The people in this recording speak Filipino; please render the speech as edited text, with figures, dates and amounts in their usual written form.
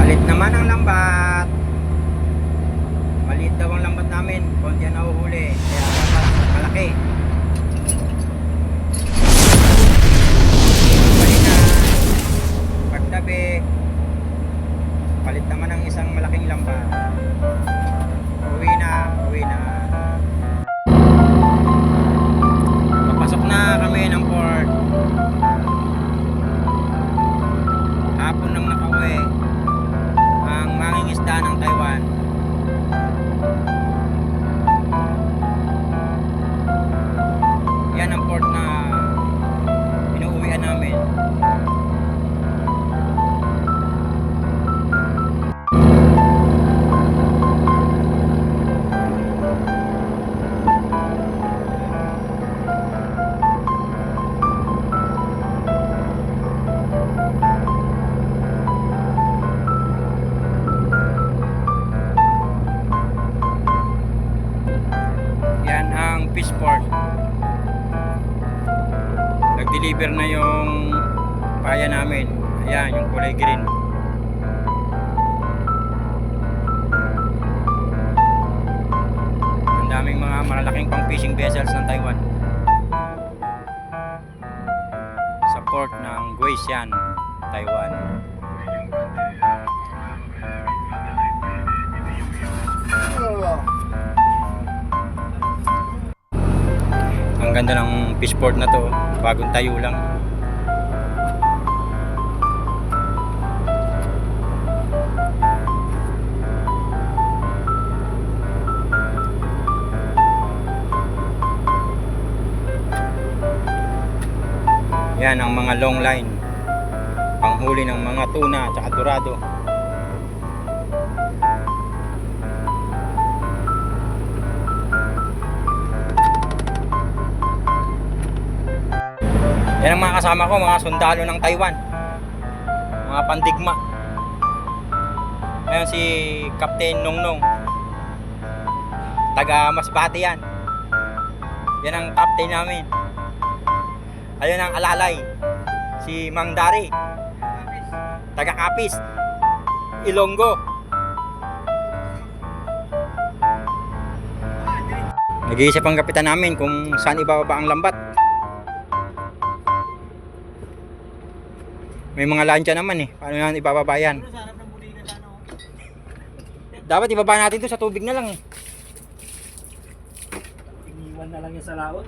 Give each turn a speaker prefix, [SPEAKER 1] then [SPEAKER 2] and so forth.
[SPEAKER 1] Palit naman ang lambat. Maliit daw ang lambat namin. Konti ang nahuhuli. Kaya dapat malaki. Palit na. Pagtabi. Palit naman ang isang malaking lambat. Uwi na. Uwi na. Papasok na kami ng port. Hapon nang nakauwi ang mangingisda ng Taiwan. Yan ang port na inuuwian namin. Yan ang fish port. Nag-deliver na yung paya namin. Ayan, yung kulay green. Ang daming mga malalaking pang fishing vessels ng Taiwan. Sa port ng Guisian, Taiwan. Ang ganda ng fish port na to, bagong tayo lang. Yan ang mga long line, panghuli ng mga tuna at dorado. Yan ang mga kasama ko, mga sundalo ng Taiwan, mga pandigma. Ayan si Captain Nongnong, taga Masbate yan. Yan ang captain namin. Ayun ang alalay, si Mang Dari, taga Capiz, Ilonggo. Nag-iisip ang kapitan namin kung saan ibababa ang lambat. May mga lansya naman eh. Paano yan ibababa yan? Dapat ibaba natin to sa tubig na lang eh.
[SPEAKER 2] Iniwan na lang yan sa laot.